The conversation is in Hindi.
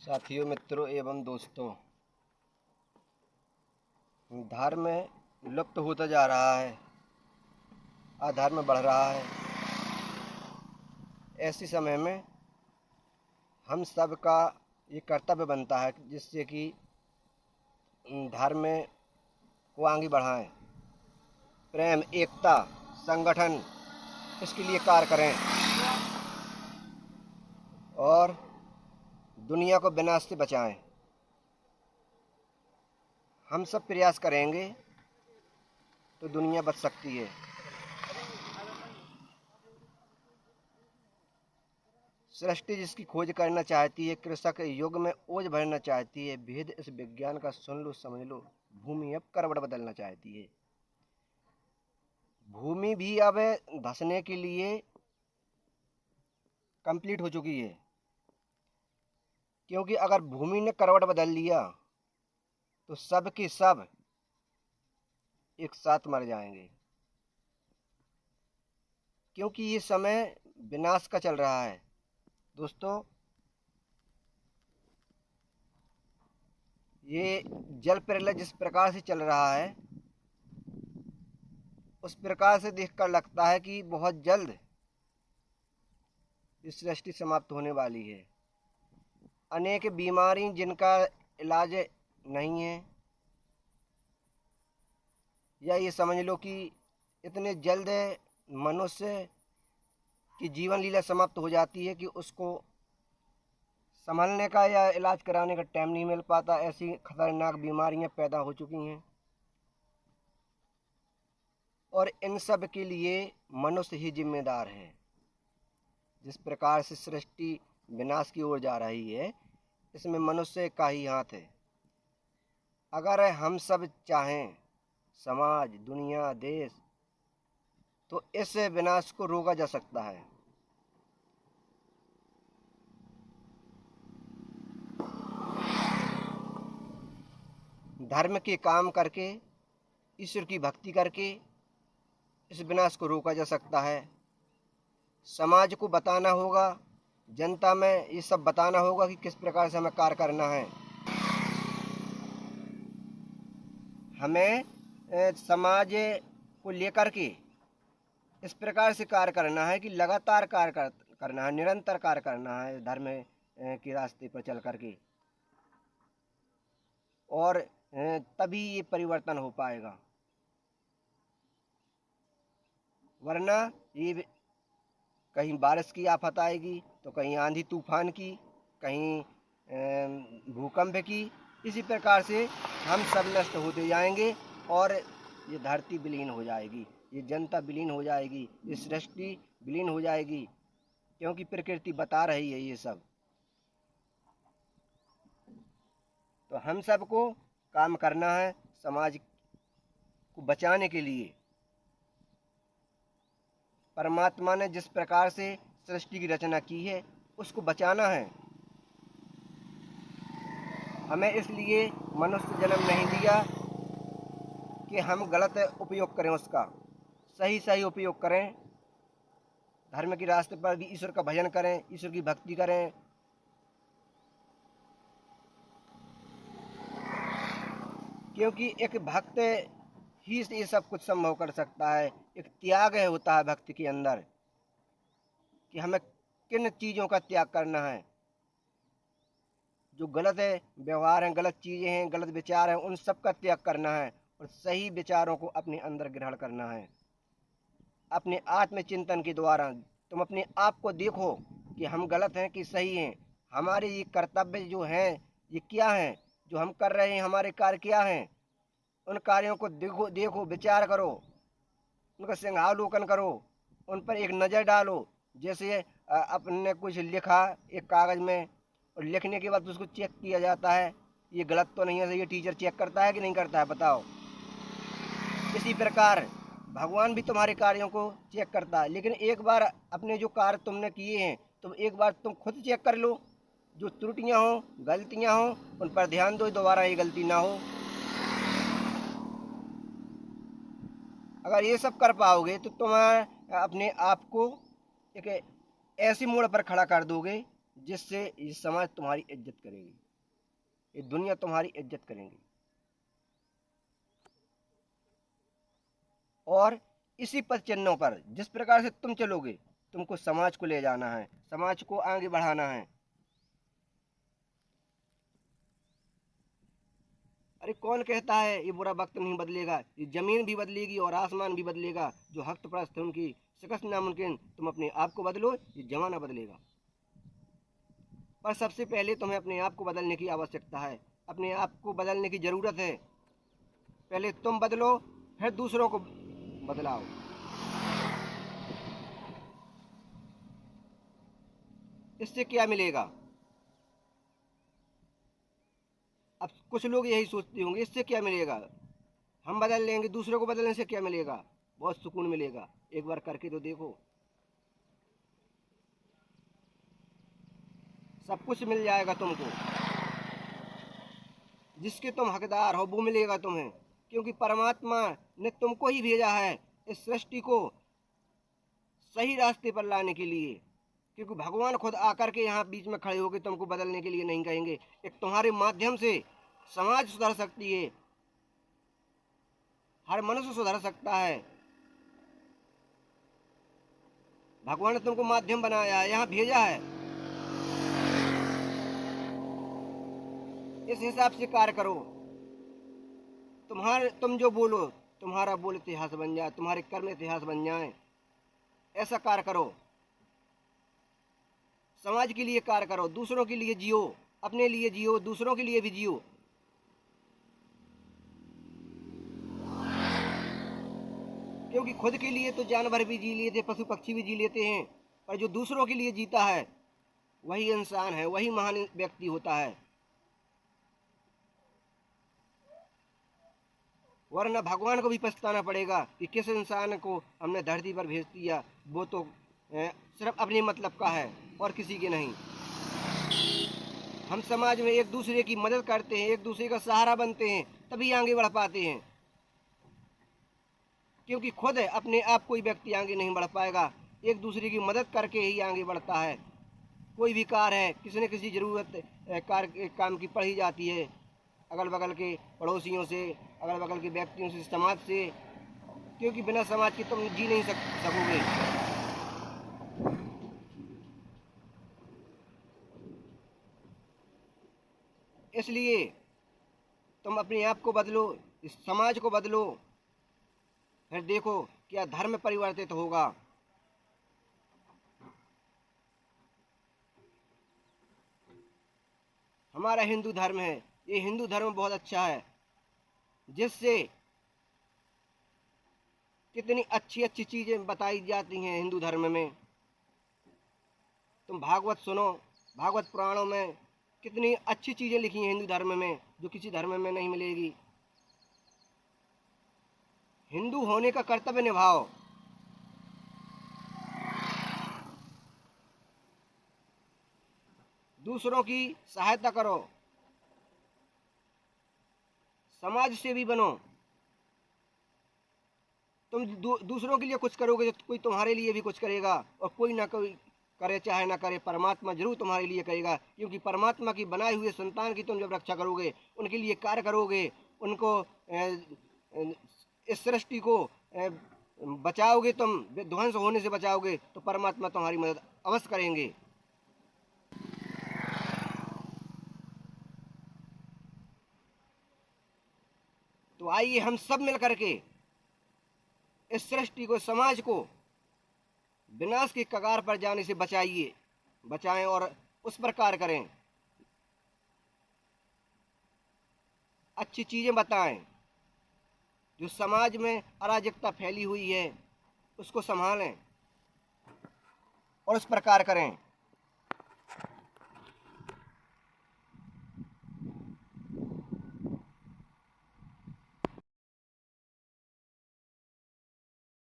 साथियों, मित्रों एवं दोस्तों, धर्म लुप्त होता जा रहा है, अधर्म बढ़ रहा है। ऐसे समय में हम सब का ये कर्तव्य बनता है जिससे कि धर्म को आगे बढ़ाएं, प्रेम, एकता, संगठन, इसके लिए कार्य करें और दुनिया को विनाश से बचाएं। हम सब प्रयास करेंगे तो दुनिया बच सकती है। सृष्टि जिसकी खोज करना चाहती है, कृषक युग में ओज भरना चाहती है, भेद इस विज्ञान का सुन लो समझ लो, भूमि अब करवट बदलना चाहती है। भूमि भी अब धंसने के लिए कंप्लीट हो चुकी है, क्योंकि अगर भूमि ने करवट बदल लिया तो सब के सब एक साथ मर जाएंगे, क्योंकि ये समय विनाश का चल रहा है। दोस्तों, ये जल प्रलय जिस प्रकार से चल रहा है, उस प्रकार से देखकर लगता है कि बहुत जल्द इस सृष्टि समाप्त होने वाली है। अनेक बीमारी जिनका इलाज नहीं है, या ये समझ लो कि इतने जल्द मनुष्य की जीवन लीला समाप्त हो जाती है कि उसको संभलने का या इलाज कराने का टाइम नहीं मिल पाता। ऐसी खतरनाक बीमारियां पैदा हो चुकी हैं और इन सब के लिए मनुष्य ही जिम्मेदार है। जिस प्रकार से सृष्टि विनाश की ओर जा रही है, इसमें मनुष्य का ही हाथ है। अगर हम सब चाहें, समाज, दुनिया, देश, तो इस विनाश को रोका जा सकता है। धर्म के काम करके, ईश्वर की भक्ति करके इस विनाश को रोका जा सकता है। समाज को बताना होगा, जनता में ये सब बताना होगा कि किस प्रकार से हमें कार्य करना है। हमें समाज को लेकर के इस प्रकार से कार्य करना है कि लगातार कार्य करना है, निरंतर कार्य करना है धर्म के रास्ते पर चल करके, और तभी ये परिवर्तन हो पाएगा। वरना ये कहीं बारिश की आफत आएगी तो कहीं आंधी तूफान की, कहीं भूकंप की। इसी प्रकार से हम सब नष्ट होते जाएंगे और ये धरती विलीन हो जाएगी, ये जनता विलीन हो जाएगी, ये सृष्टि विलीन हो जाएगी, क्योंकि प्रकृति बता रही है ये सब। तो हम सबको काम करना है समाज को बचाने के लिए। परमात्मा ने जिस प्रकार से सृष्टि की रचना की है, उसको बचाना है। हमें इसलिए मनुष्य जन्म नहीं दिया कि हम गलत उपयोग करें उसका, सही उपयोग करें। धर्म के रास्ते पर भी ईश्वर का भजन करें, ईश्वर की भक्ति करें। क्योंकि एक भक्त ही ये सब कुछ संभव कर सकता है। एक त्याग होता है भक्ति के अंदर कि हमें किन चीज़ों का त्याग करना है। जो गलत व्यवहार हैं, गलत चीज़ें हैं, गलत विचार हैं, उन सब का त्याग करना है और सही विचारों को अपने अंदर ग्रहण करना है। अपने आत्मचिंतन के द्वारा तुम अपने आप को देखो कि हम गलत हैं कि सही हैं। हमारे ये कर्तव्य जो हैं ये क्या हैं, जो हम कर रहे हैं, हमारे कार्य क्या हैं। उन कार्यों को देखो, विचार करो, उनका सिंहावलोकन करो, उन पर एक नज़र डालो। जैसे अपने कुछ लिखा एक कागज़ में और लिखने के बाद उसको चेक किया जाता है, ये गलत तो नहीं है। ये टीचर चेक करता है कि नहीं करता है, बताओ। इसी प्रकार भगवान भी तुम्हारे कार्यों को चेक करता है, लेकिन एक बार अपने जो कार्य तुमने किए हैं तुम एक बार तुम खुद चेक कर लो। जो त्रुटियां हो, गलतियां हो, उन पर ध्यान दो, दोबारा ये गलती ना हो। अगर ये सब कर पाओगे तो तुम अपने आप को एक ऐसी मोड़ पर खड़ा कर दोगे जिससे ये समाज तुम्हारी इज्जत करेगी, ये दुनिया तुम्हारी इज्जत करेंगी। और इसी पद चिन्हों पर जिस प्रकार से तुम चलोगे, तुमको समाज को ले जाना है, समाज को आगे बढ़ाना है। अरे कौन कहता है ये बुरा वक्त नहीं बदलेगा? ये जमीन भी बदलेगी और आसमान भी बदलेगा। जो हक परस्त है उनकी शिकस्त नामुमकिन। तुम अपने आप को बदलो, ये जमाना बदलेगा। पर सबसे पहले तुम्हें अपने आप को बदलने की आवश्यकता है, अपने आप को बदलने की ज़रूरत है। पहले तुम बदलो, फिर दूसरों को बदलाओ। इससे क्या मिलेगा? अब कुछ लोग यही सोचते होंगे, इससे क्या मिलेगा? हम बदल लेंगे, दूसरों को बदलने से क्या मिलेगा? बहुत सुकून मिलेगा, एक बार करके तो देखो। सब कुछ मिल जाएगा तुमको, जिसके तुम हकदार हो वो मिलेगा तुम्हें। क्योंकि परमात्मा ने तुमको ही भेजा है इस सृष्टि को सही रास्ते पर लाने के लिए। क्योंकि भगवान खुद आकर के यहाँ बीच में खड़े होकर तुमको बदलने के लिए नहीं कहेंगे। एक तुम्हारे माध्यम से समाज सुधर सकती है, हर मनुष्य सुधर सकता है। भगवान ने तुमको माध्यम बनाया है, यहाँ भेजा है। इस हिसाब से कार्य करो। तुम जो बोलो, तुम्हारा बोल इतिहास बन जाए, तुम्हारे कर्म इतिहास बन जाए। ऐसा कार्य करो, समाज के लिए कार्य करो, दूसरों के लिए जियो, अपने लिए जियो, दूसरों के लिए भी जियो। क्योंकि खुद के लिए तो जानवर भी जी लेते, पशु पक्षी भी जी लेते हैं, पर जो दूसरों के लिए जीता है वही इंसान है, वही महान व्यक्ति होता है। वरना भगवान को भी पछताना पड़ेगा कि किस इंसान को हमने धरती पर भेज दिया। वो तो सिर्फ अपने मतलब का है और किसी के नहीं। हम समाज में एक दूसरे की मदद करते हैं, एक दूसरे का सहारा बनते हैं, तभी आगे बढ़ पाते हैं। क्योंकि खुद अपने आप कोई व्यक्ति आगे नहीं बढ़ पाएगा, एक दूसरे की मदद करके ही आगे बढ़ता है। कोई भी कार्य है, किसी न किसी ज़रूरत काम की पड़ ही जाती है, अगल बगल के पड़ोसियों से, अगल बगल के व्यक्तियों से, समाज से। क्योंकि बिना समाज के तुम जी नहीं सकोगे। इसलिए तुम अपने आप को बदलो, इस समाज को बदलो, फिर देखो क्या धर्म परिवर्तित होगा। हमारा हिंदू धर्म है, ये हिंदू धर्म बहुत अच्छा है, जिससे कितनी अच्छी अच्छी चीज़ें बताई जाती हैं हिंदू धर्म में। तुम भागवत सुनो, भागवत पुराणों में कितनी अच्छी चीज़ें लिखी हैं हिंदू धर्म में, जो किसी धर्म में नहीं मिलेगी। हिंदू होने का कर्तव्य निभाओ। दूसरों की सहायता करो, समाज सेवी बनो। तुम दूसरों के लिए कुछ करोगे तो कोई तुम्हारे लिए भी कुछ करेगा, और कोई ना कोई करे चाहे ना करे, परमात्मा जरूर तुम्हारे लिए करेगा। क्योंकि परमात्मा की बनाए हुए संतान की तुम जब रक्षा करोगे, उनके लिए कार्य करोगे, उनको इस सृष्टि को बचाओगे, तुम ध्वंस होने से बचाओगे, तो परमात्मा तुम्हारी मदद अवश्य करेंगे। तो आइए हम सब मिल करके इस सृष्टि को, समाज को विनाश के कगार पर जाने से बचाएं और उस पर कार्य करें। अच्छी चीज़ें बताएं। जो समाज में अराजकता फैली हुई है उसको संभालें और उस पर कार्य करें।